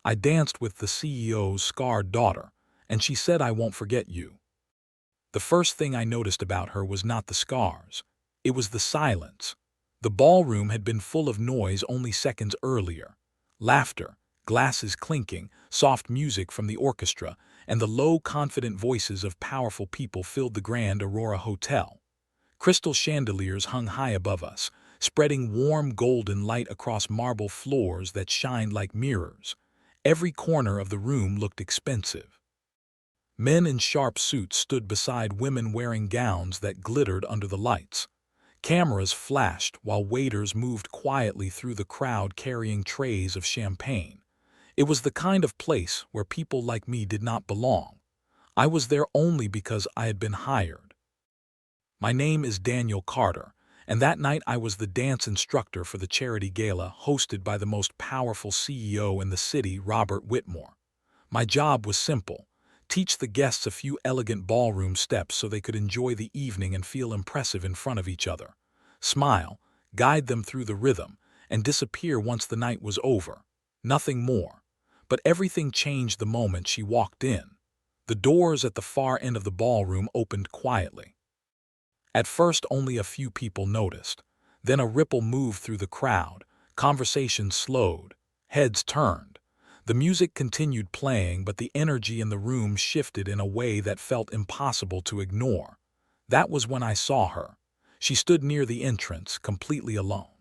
I danced with the CEO's scarred daughter, and she said I won't forget you. The first thing I noticed about her was not the scars. It was the silence. The ballroom had been full of noise only seconds earlier. Laughter, glasses clinking, soft music from the orchestra, and the low, confident voices of powerful people filled the Grand Aurora Hotel. Crystal chandeliers hung high above us, spreading warm golden light across marble floors that shined like mirrors. Every corner of the room looked expensive. Men in sharp suits stood beside women wearing gowns that glittered under the lights. Cameras flashed while waiters moved quietly through the crowd carrying trays of champagne. It was the kind of place where people like me did not belong. I was there only because I had been hired. My name is Daniel Carter, and that night I was the dance instructor for the charity gala hosted by the most powerful CEO in the city, Robert Whitmore. My job was simple: teach the guests a few elegant ballroom steps so they could enjoy the evening and feel impressive in front of each other. Smile, guide them through the rhythm, and disappear once the night was over. Nothing more. But everything changed the moment she walked in. The doors at the far end of the ballroom opened quietly. At first, only a few people noticed. Then a ripple moved through the crowd. Conversation slowed. Heads turned. The music continued playing, but the energy in the room shifted in a way that felt impossible to ignore. That was when I saw her. She stood near the entrance, completely alone.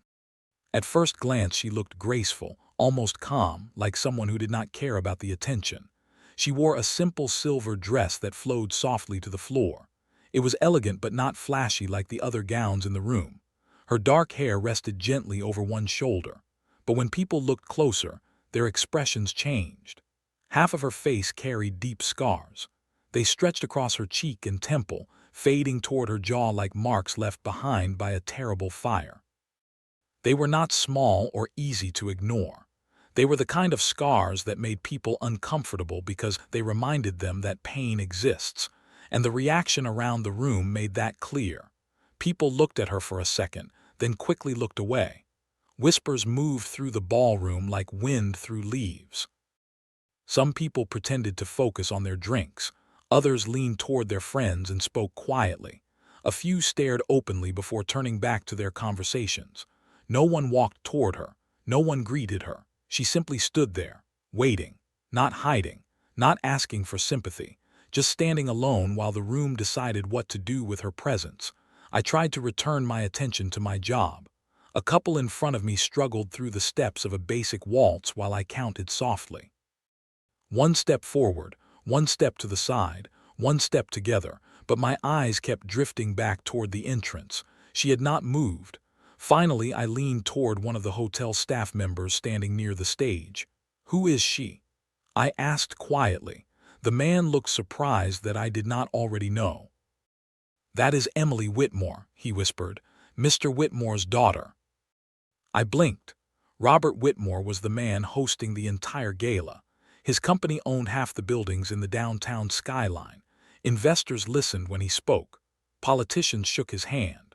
At first glance, she looked graceful, almost calm, like someone who did not care about the attention. She wore a simple silver dress that flowed softly to the floor. It was elegant but not flashy like the other gowns in the room. Her dark hair rested gently over one shoulder. But when people looked closer, their expressions changed. Half of her face carried deep scars. They stretched across her cheek and temple, fading toward her jaw like marks left behind by a terrible fire. They were not small or easy to ignore. They were the kind of scars that made people uncomfortable because they reminded them that pain exists. And the reaction around the room made that clear. People looked at her for a second, then quickly looked away. Whispers moved through the ballroom like wind through leaves. Some people pretended to focus on their drinks. Others leaned toward their friends and spoke quietly. A few stared openly before turning back to their conversations. No one walked toward her. No one greeted her. She simply stood there, waiting, not hiding, not asking for sympathy, just standing alone while the room decided what to do with her presence. I tried to return my attention to my job. A couple in front of me struggled through the steps of a basic waltz while I counted softly. One step forward, one step to the side, one step together, but my eyes kept drifting back toward the entrance. She had not moved. Finally, I leaned toward one of the hotel staff members standing near the stage. "Who is she?" I asked quietly. The man looked surprised that I did not already know. "That is Emily Whitmore," he whispered, "Mr. Whitmore's daughter." I blinked. Robert Whitmore was the man hosting the entire gala. His company owned half the buildings in the downtown skyline. Investors listened when he spoke. Politicians shook his hand.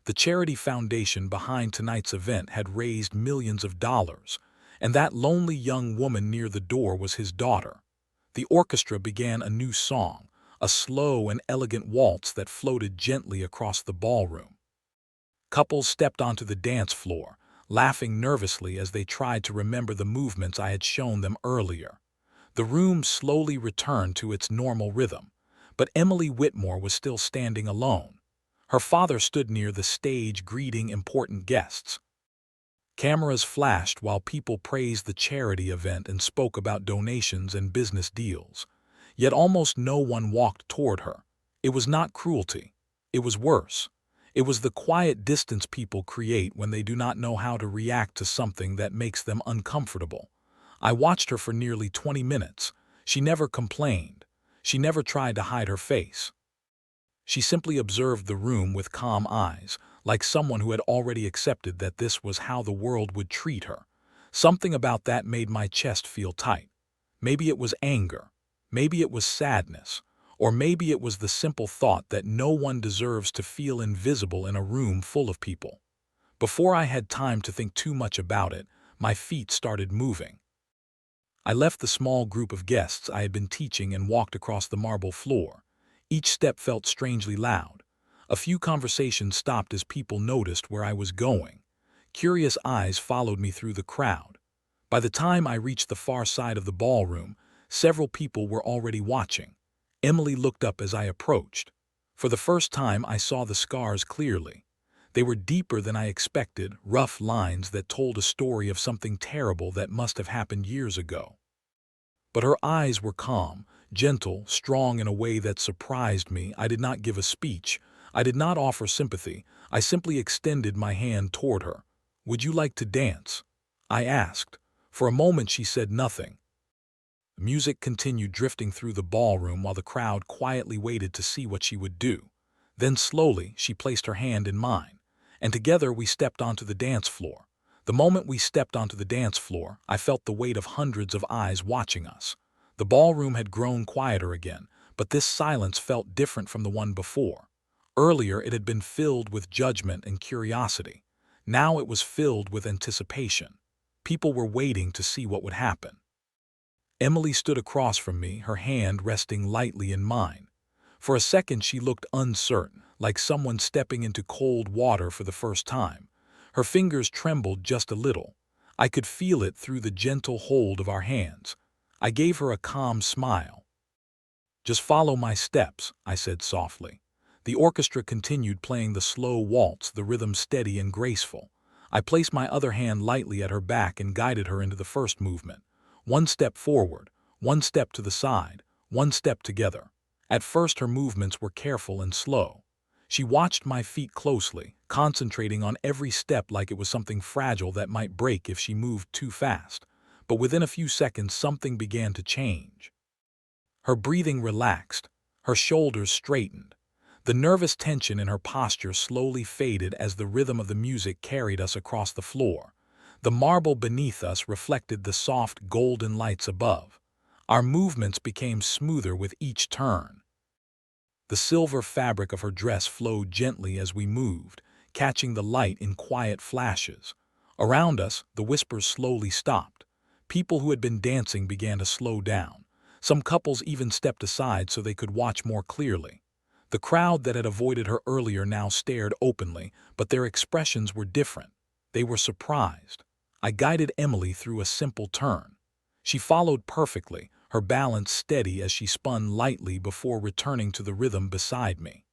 The charity foundation behind tonight's event had raised millions of dollars, and that lonely young woman near the door was his daughter. The orchestra began a new song, a slow and elegant waltz that floated gently across the ballroom. Couples stepped onto the dance floor, laughing nervously as they tried to remember the movements I had shown them earlier. The room slowly returned to its normal rhythm, but Emily Whitmore was still standing alone. Her father stood near the stage greeting important guests. Cameras flashed while people praised the charity event and spoke about donations and business deals. Yet almost no one walked toward her. It was not cruelty. It was worse. It was the quiet distance people create when they do not know how to react to something that makes them uncomfortable. I watched her for nearly 20 minutes. She never complained. She never tried to hide her face. She simply observed the room with calm eyes, like someone who had already accepted that this was how the world would treat her. Something about that made my chest feel tight. Maybe it was anger, maybe it was sadness, or maybe it was the simple thought that no one deserves to feel invisible in a room full of people. Before I had time to think too much about it, my feet started moving. I left the small group of guests I had been teaching and walked across the marble floor. Each step felt strangely loud. A few conversations stopped as people noticed where I was going. Curious eyes followed me through the crowd. By the time I reached the far side of the ballroom, several people were already watching. Emily looked up as I approached. For the first time, I saw the scars clearly. They were deeper than I expected, rough lines that told a story of something terrible that must have happened years ago. But her eyes were calm, gentle, strong in a way that surprised me. I did not give a speech. I did not offer sympathy. I simply extended my hand toward her. "Would you like to dance?" I asked. For a moment she said nothing. Music continued drifting through the ballroom while the crowd quietly waited to see what she would do. Then slowly she placed her hand in mine, and together we stepped onto the dance floor. The moment we stepped onto the dance floor, I felt the weight of hundreds of eyes watching us. The ballroom had grown quieter again, but this silence felt different from the one before. Earlier it had been filled with judgment and curiosity. Now it was filled with anticipation. People were waiting to see what would happen. Emily stood across from me, her hand resting lightly in mine. For a second she looked uncertain, like someone stepping into cold water for the first time. Her fingers trembled just a little. I could feel it through the gentle hold of our hands. I gave her a calm smile. "Just follow my steps," I said softly. The orchestra continued playing the slow waltz, the rhythm steady and graceful. I placed my other hand lightly at her back and guided her into the first movement. One step forward, one step to the side, one step together. At first her movements were careful and slow. She watched my feet closely, concentrating on every step like it was something fragile that might break if she moved too fast. But within a few seconds something began to change. Her breathing relaxed, her shoulders straightened. The nervous tension in her posture slowly faded as the rhythm of the music carried us across the floor. The marble beneath us reflected the soft golden lights above. Our movements became smoother with each turn. The silver fabric of her dress flowed gently as we moved, catching the light in quiet flashes. Around us, the whispers slowly stopped. People who had been dancing began to slow down. Some couples even stepped aside so they could watch more clearly. The crowd that had avoided her earlier now stared openly, but their expressions were different. They were surprised. I guided Emily through a simple turn. She followed perfectly, her balance steady as she spun lightly before returning to the rhythm beside me.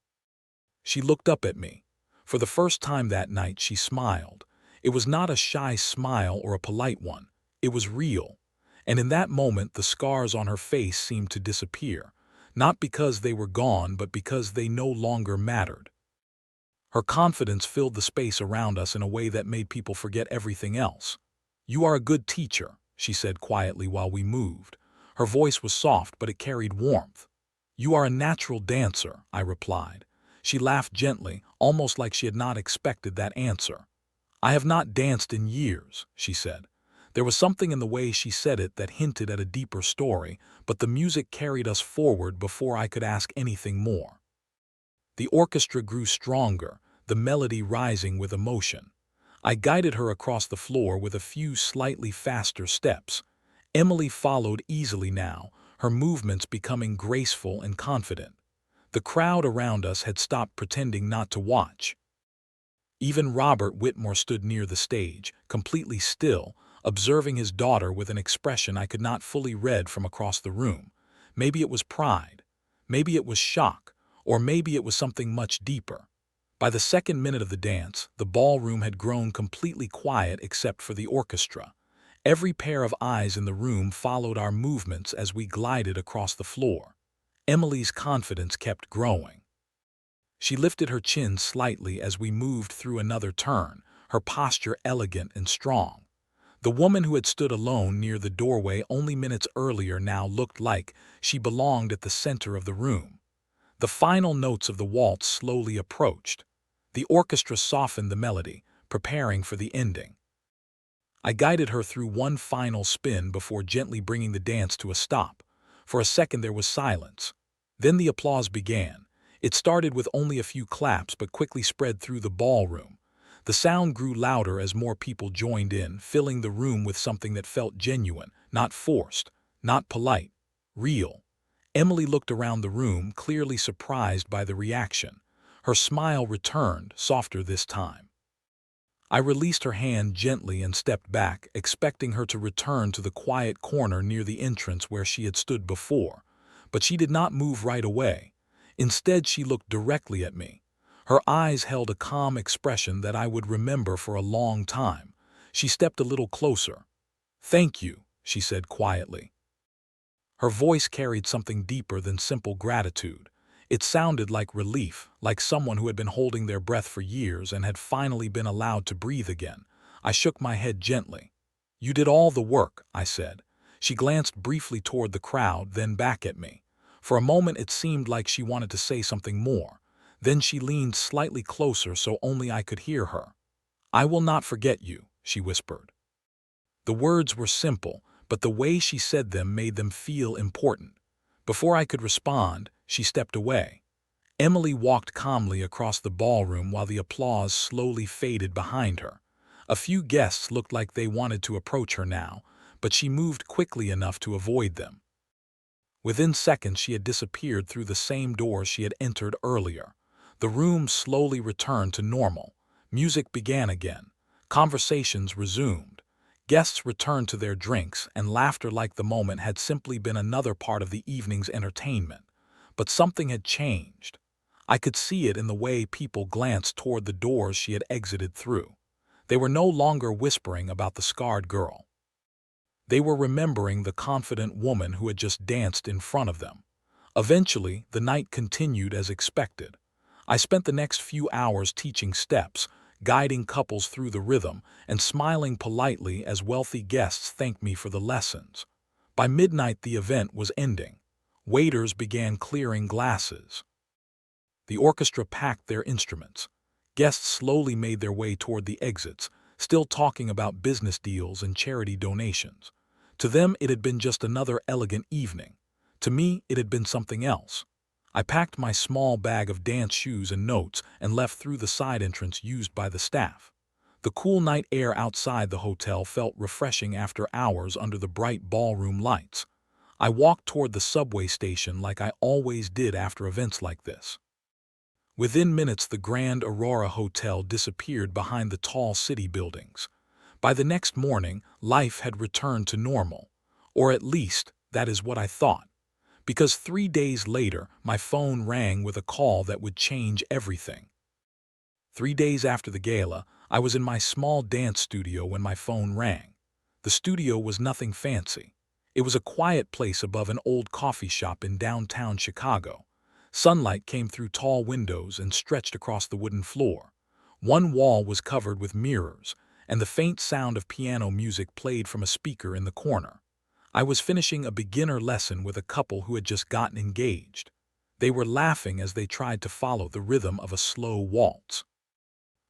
She looked up at me. For the first time that night she smiled. It was not a shy smile or a polite one. It was real. And in that moment the scars on her face seemed to disappear, not because they were gone but because they no longer mattered. Her confidence filled the space around us in a way that made people forget everything else. "You are a good teacher," she said quietly while we moved. Her voice was soft, but it carried warmth. "You are a natural dancer," I replied. She laughed gently, almost like she had not expected that answer. "I have not danced in years," she said. There was something in the way she said it that hinted at a deeper story, but the music carried us forward before I could ask anything more. The orchestra grew stronger, the melody rising with emotion. I guided her across the floor with a few slightly faster steps. Emily followed easily now, her movements becoming graceful and confident. The crowd around us had stopped pretending not to watch. Even Robert Whitmore stood near the stage, completely still, observing his daughter with an expression I could not fully read from across the room. Maybe it was pride, maybe it was shock, or maybe it was something much deeper. By the second minute of the dance, the ballroom had grown completely quiet except for the orchestra. Every pair of eyes in the room followed our movements as we glided across the floor. Emily's confidence kept growing. She lifted her chin slightly as we moved through another turn, her posture elegant and strong. The woman who had stood alone near the doorway only minutes earlier now looked like she belonged at the center of the room. The final notes of the waltz slowly approached. The orchestra softened the melody, preparing for the ending. I guided her through one final spin before gently bringing the dance to a stop. For a second there was silence. Then the applause began. It started with only a few claps but quickly spread through the ballroom. The sound grew louder as more people joined in, filling the room with something that felt genuine, not forced, not polite, real. Emily looked around the room, clearly surprised by the reaction. Her smile returned, softer this time. I released her hand gently and stepped back, expecting her to return to the quiet corner near the entrance where she had stood before. But she did not move right away. Instead, she looked directly at me. Her eyes held a calm expression that I would remember for a long time. She stepped a little closer. "Thank you," she said quietly. Her voice carried something deeper than simple gratitude. It sounded like relief, like someone who had been holding their breath for years and had finally been allowed to breathe again. I shook my head gently. "You did all the work," I said. She glanced briefly toward the crowd, then back at me. For a moment it seemed like she wanted to say something more. Then she leaned slightly closer so only I could hear her. "I will not forget you," she whispered. The words were simple, but the way she said them made them feel important. Before I could respond, she stepped away. Emily walked calmly across the ballroom while the applause slowly faded behind her. A few guests looked like they wanted to approach her now, but she moved quickly enough to avoid them. Within seconds she had disappeared through the same door she had entered earlier. The room slowly returned to normal. Music began again. Conversations resumed. Guests returned to their drinks, and laughter like the moment had simply been another part of the evening's entertainment. But something had changed. I could see it in the way people glanced toward the doors she had exited through. They were no longer whispering about the scarred girl. They were remembering the confident woman who had just danced in front of them. Eventually, the night continued as expected. I spent the next few hours teaching steps, guiding couples through the rhythm, and smiling politely as wealthy guests thanked me for the lessons. By midnight, the event was ending. Waiters began clearing glasses. The orchestra packed their instruments. Guests slowly made their way toward the exits, still talking about business deals and charity donations. To them, it had been just another elegant evening. To me, it had been something else. I packed my small bag of dance shoes and notes and left through the side entrance used by the staff. The cool night air outside the hotel felt refreshing after hours under the bright ballroom lights. I walked toward the subway station like I always did after events like this. Within minutes, the Grand Aurora Hotel disappeared behind the tall city buildings. By the next morning, life had returned to normal. Or at least, that is what I thought. Because 3 days later, my phone rang with a call that would change everything. 3 days after the gala, I was in my small dance studio when my phone rang. The studio was nothing fancy. It was a quiet place above an old coffee shop in downtown Chicago. Sunlight came through tall windows and stretched across the wooden floor. One wall was covered with mirrors, and the faint sound of piano music played from a speaker in the corner. I was finishing a beginner lesson with a couple who had just gotten engaged. They were laughing as they tried to follow the rhythm of a slow waltz.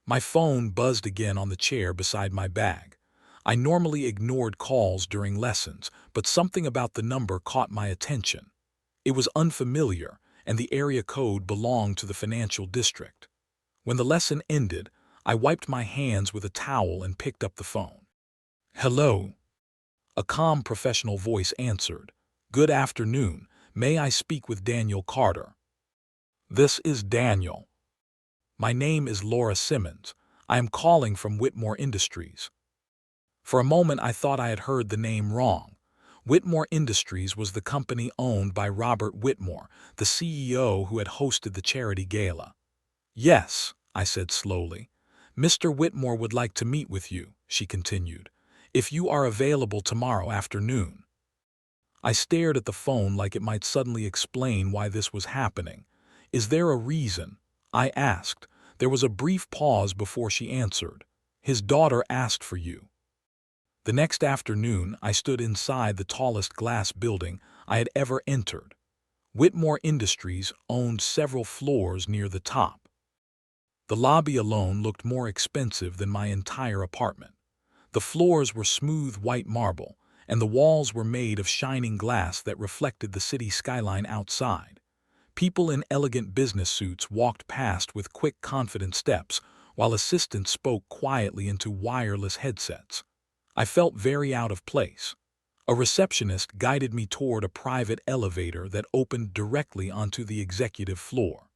My phone buzzed again on the chair beside my bag. I normally ignored calls during lessons, but something about the number caught my attention. It was unfamiliar, and the area code belonged to the financial district. When the lesson ended, I wiped my hands with a towel and picked up the phone. "Hello," a calm professional voice answered. "Good afternoon. May I speak with Daniel Carter?" "This is Daniel." "My name is Laura Simmons. I am calling from Whitmore Industries." For a moment I thought I had heard the name wrong. Whitmore Industries was the company owned by Robert Whitmore, the CEO who had hosted the charity gala. "Yes," I said slowly. "Mr. Whitmore would like to meet with you," she continued, "if you are available tomorrow afternoon." I stared at the phone like it might suddenly explain why this was happening. "Is there a reason?" I asked. There was a brief pause before she answered. "His daughter asked for you." The next afternoon, I stood inside the tallest glass building I had ever entered. Whitmore Industries owned several floors near the top. The lobby alone looked more expensive than my entire apartment. The floors were smooth white marble, and the walls were made of shining glass that reflected the city skyline outside. People in elegant business suits walked past with quick, confident steps, while assistants spoke quietly into wireless headsets. I felt very out of place. A receptionist guided me toward a private elevator that opened directly onto the executive floor.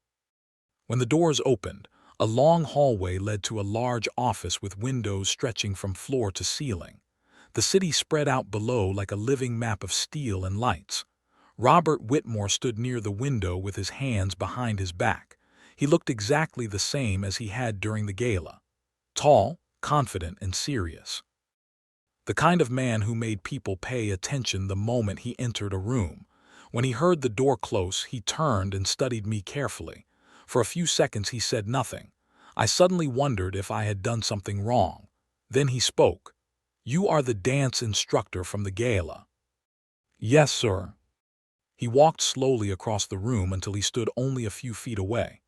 When the doors opened, a long hallway led to a large office with windows stretching from floor to ceiling. The city spread out below like a living map of steel and lights. Robert Whitmore stood near the window with his hands behind his back. He looked exactly the same as he had during the gala. Tall, confident, and serious. The kind of man who made people pay attention the moment he entered a room. When he heard the door close, he turned and studied me carefully. For a few seconds he said nothing. I suddenly wondered if I had done something wrong. Then he spoke. "You are the dance instructor from the gala." "Yes, sir." He walked slowly across the room until he stood only a few feet away.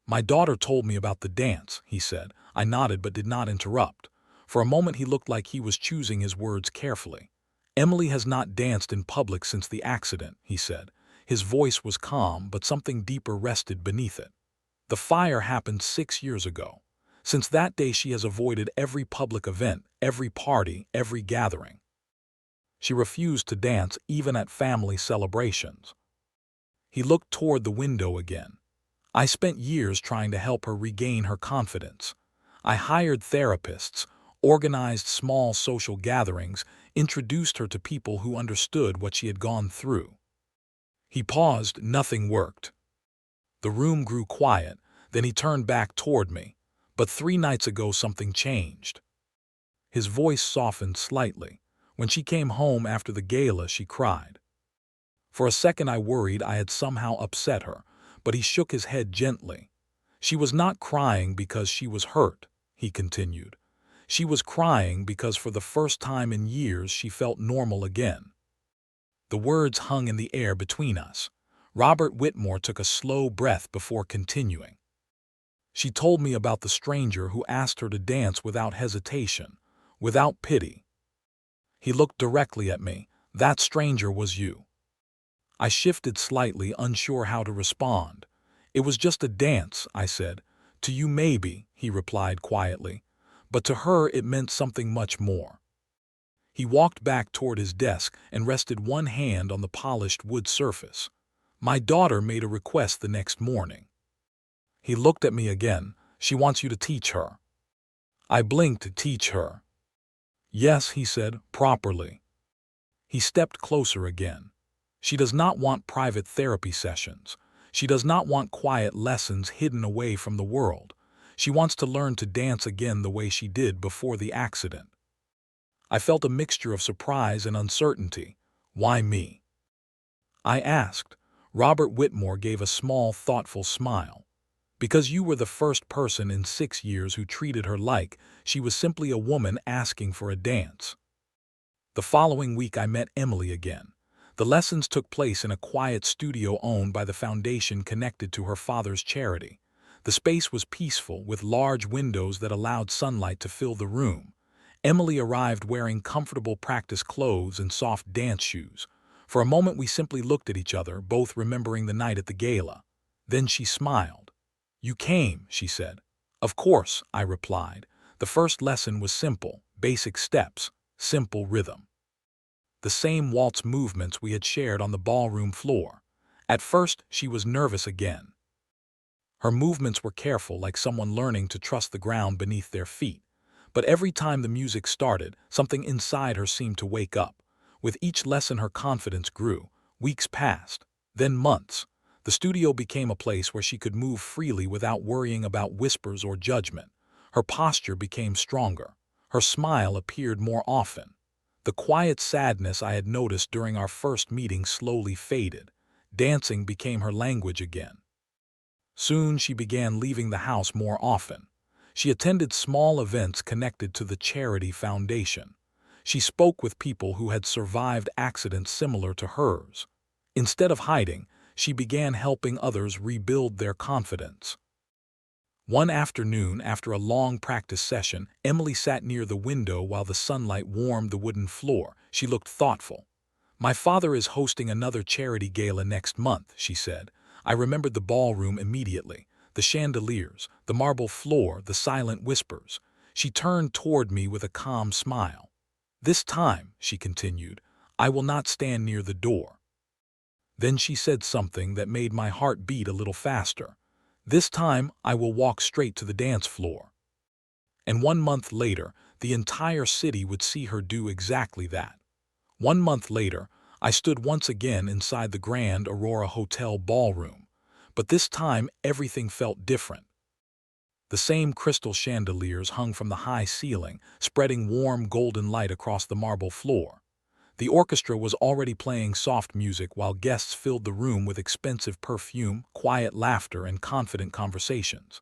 "My daughter told me about the dance," he said. I nodded but did not interrupt. For a moment he looked like he was choosing his words carefully. "Emily has not danced in public since the accident," he said. His voice was calm, but something deeper rested beneath it. "The fire happened 6 years ago. Since that day she has avoided every public event, every party, every gathering. She refused to dance even at family celebrations." He looked toward the window again. "I spent years trying to help her regain her confidence. I hired therapists, organized small social gatherings, introduced her to people who understood what she had gone through." He paused. Nothing worked. The room grew quiet, then he turned back toward me. "But 3 nights ago something changed." His voice softened slightly. "When she came home after the gala, she cried." For a second I worried I had somehow upset her, but he shook his head gently. "She was not crying because she was hurt," he continued. "She was crying because for the first time in years she felt normal again." The words hung in the air between us. Robert Whitmore took a slow breath before continuing. "She told me about the stranger who asked her to dance without hesitation, without pity." He looked directly at me. "That stranger was you." I shifted slightly, unsure how to respond. "It was just a dance," I said. "To you maybe," he replied quietly. "But to her it meant something much more." He walked back toward his desk and rested one hand on the polished wood surface. "My daughter made a request the next morning." He looked at me again. "She wants you to teach her." I blinked. "To teach her?" "Yes," he said, "properly." He stepped closer again. "She does not want private therapy sessions. She does not want quiet lessons hidden away from the world. She wants to learn to dance again the way she did before the accident." I felt a mixture of surprise and uncertainty. "Why me?" I asked. Robert Whitmore gave a small, thoughtful smile. "Because you were the first person in 6 years who treated her like she was simply a woman asking for a dance." The following week I met Emily again. The lessons took place in a quiet studio owned by the foundation connected to her father's charity. The space was peaceful, with large windows that allowed sunlight to fill the room. Emily arrived wearing comfortable practice clothes and soft dance shoes. For a moment we simply looked at each other, both remembering the night at the gala. Then she smiled. "You came," she said. "Of course," I replied. "The first lesson was simple, basic steps, simple rhythm. The same waltz movements we had shared on the ballroom floor." At first, she was nervous again. Her movements were careful, like someone learning to trust the ground beneath their feet. But every time the music started, something inside her seemed to wake up. With each lesson her confidence grew. Weeks passed, then months. The studio became a place where she could move freely without worrying about whispers or judgment. Her posture became stronger. Her smile appeared more often. The quiet sadness I had noticed during our first meeting slowly faded. Dancing became her language again. Soon she began leaving the house more often. She attended small events connected to the charity foundation. She spoke with people who had survived accidents similar to hers. Instead of hiding, she began helping others rebuild their confidence. One afternoon, after a long practice session, Emily sat near the window while the sunlight warmed the wooden floor. She looked thoughtful. "My father is hosting another charity gala next month," she said. I remembered the ballroom immediately. The chandeliers, the marble floor, the silent whispers. She turned toward me with a calm smile. "This time," she continued, "I will not stand near the door." Then she said something that made my heart beat a little faster. "This time I will walk straight to the dance floor." And 1 month later, the entire city would see her do exactly that. 1 month later, I stood once again inside the Grand Aurora Hotel ballroom. But this time everything felt different. The same crystal chandeliers hung from the high ceiling, spreading warm golden light across the marble floor. The orchestra was already playing soft music while guests filled the room with expensive perfume, quiet laughter, and confident conversations.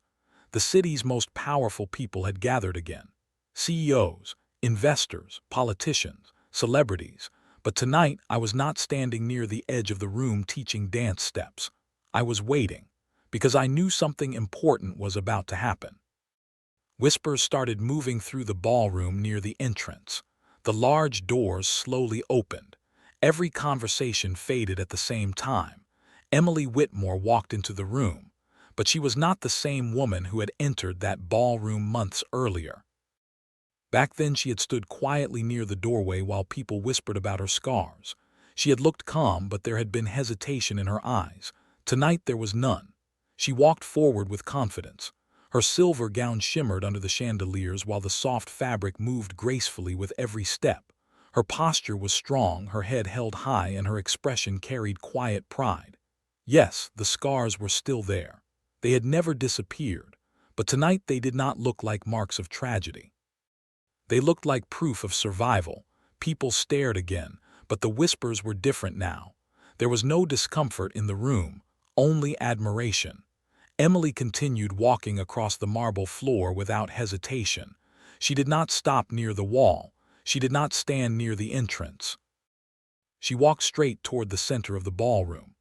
The city's most powerful people had gathered again. CEOs, investors, politicians, celebrities. But tonight I was not standing near the edge of the room teaching dance steps. I was waiting, because I knew something important was about to happen. Whispers started moving through the ballroom near the entrance. The large doors slowly opened. Every conversation faded at the same time. Emily Whitmore walked into the room, but she was not the same woman who had entered that ballroom months earlier. Back then she had stood quietly near the doorway while people whispered about her scars. She had looked calm, but there had been hesitation in her eyes. Tonight there was none. She walked forward with confidence. Her silver gown shimmered under the chandeliers while the soft fabric moved gracefully with every step. Her posture was strong, her head held high, and her expression carried quiet pride. Yes, the scars were still there. They had never disappeared, but tonight they did not look like marks of tragedy. They looked like proof of survival. People stared again, but the whispers were different now. There was no discomfort in the room, only admiration. Emily continued walking across the marble floor without hesitation. She did not stop near the wall. She did not stand near the entrance. She walked straight toward the center of the ballroom.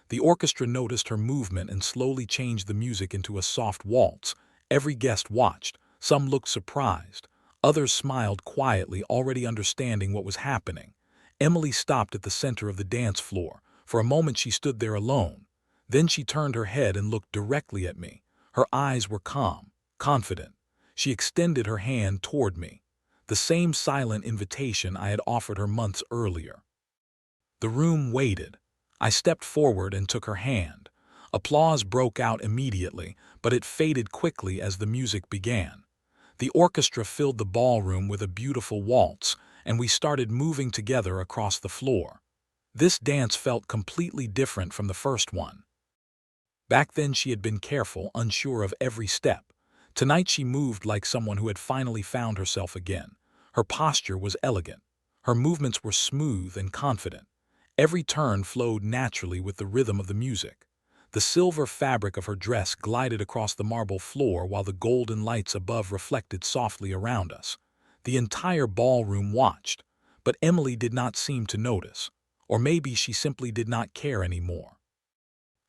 The orchestra noticed her movement and slowly changed the music into a soft waltz. Every guest watched. Some looked surprised. Others smiled quietly, already understanding what was happening. Emily stopped at the center of the dance floor. For a moment she stood there alone. Then she turned her head and looked directly at me. Her eyes were calm, confident. She extended her hand toward me, the same silent invitation I had offered her months earlier. The room waited. I stepped forward and took her hand. Applause broke out immediately, but it faded quickly as the music began. The orchestra filled the ballroom with a beautiful waltz, and we started moving together across the floor. This dance felt completely different from the first one. Back then she had been careful, unsure of every step. Tonight she moved like someone who had finally found herself again. Her posture was elegant. Her movements were smooth and confident. Every turn flowed naturally with the rhythm of the music. The silver fabric of her dress glided across the marble floor while the golden lights above reflected softly around us. The entire ballroom watched, but Emily did not seem to notice. Or maybe she simply did not care anymore.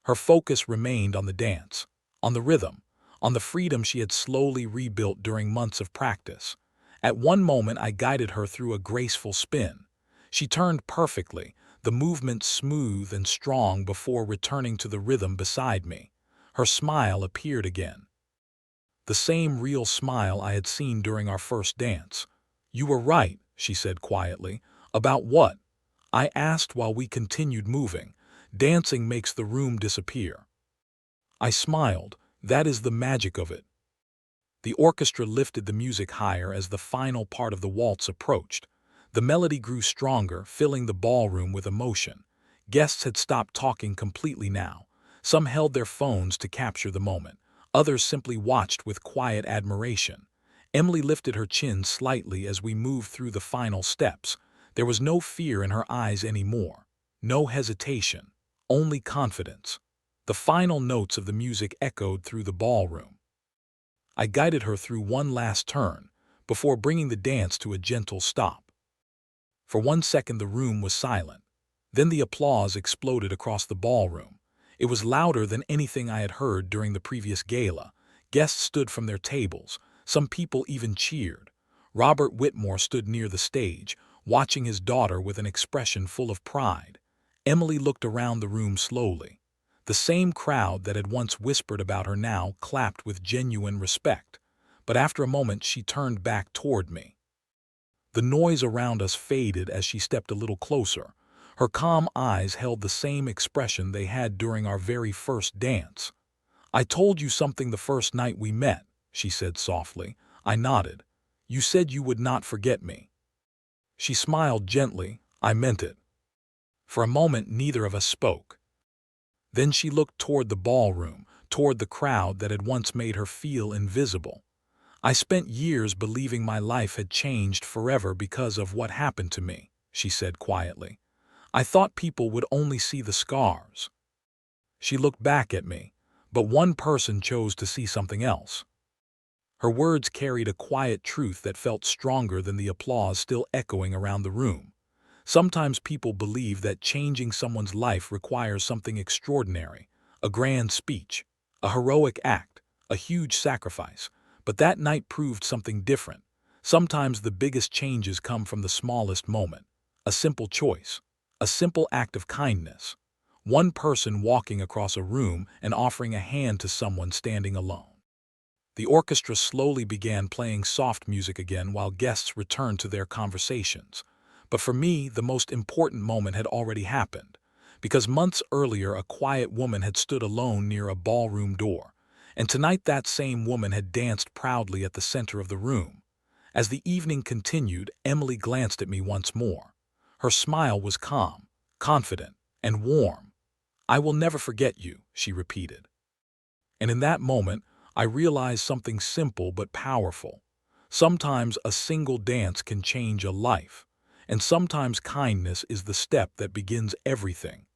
Her focus remained on the dance, on the rhythm, on the freedom she had slowly rebuilt during months of practice. At one moment I guided her through a graceful spin. She turned perfectly, the movement smooth and strong before returning to the rhythm beside me. Her smile appeared again. The same real smile I had seen during our first dance. "You were right," she said quietly. "About what?" I asked while we continued moving. "Dancing makes the room disappear." I smiled. "That is the magic of it." The orchestra lifted the music higher as the final part of the waltz approached. The melody grew stronger, filling the ballroom with emotion. Guests had stopped talking completely now. Some held their phones to capture the moment. Others simply watched with quiet admiration. Emily lifted her chin slightly as we moved through the final steps. There was no fear in her eyes anymore. No hesitation. Only confidence. The final notes of the music echoed through the ballroom. I guided her through one last turn, before bringing the dance to a gentle stop. For 1 second the room was silent. Then the applause exploded across the ballroom. It was louder than anything I had heard during the previous gala. Guests stood from their tables. Some people even cheered. Robert Whitmore stood near the stage, watching his daughter with an expression full of pride. Emily looked around the room slowly. The same crowd that had once whispered about her now clapped with genuine respect, but after a moment she turned back toward me. The noise around us faded as she stepped a little closer. Her calm eyes held the same expression they had during our very first dance. "I told you something the first night we met," she said softly. I nodded. "You said you would not forget me." She smiled gently. I meant it. For a moment neither of us spoke. Then she looked toward the ballroom, toward the crowd that had once made her feel invisible. "I spent years believing my life had changed forever because of what happened to me," she said quietly. "I thought people would only see the scars." She looked back at me, but one person chose to see something else. Her words carried a quiet truth that felt stronger than the applause still echoing around the room. Sometimes people believe that changing someone's life requires something extraordinary, a grand speech, a heroic act, a huge sacrifice. But that night proved something different. Sometimes the biggest changes come from the smallest moment. A simple choice, a simple act of kindness. One person walking across a room and offering a hand to someone standing alone. The orchestra slowly began playing soft music again while guests returned to their conversations. But for me, the most important moment had already happened, because months earlier a quiet woman had stood alone near a ballroom door, and tonight that same woman had danced proudly at the center of the room. As the evening continued, Emily glanced at me once more. Her smile was calm, confident, and warm. "I will never forget you," she repeated. And in that moment, I realized something simple but powerful. Sometimes a single dance can change a life, and sometimes kindness is the step that begins everything.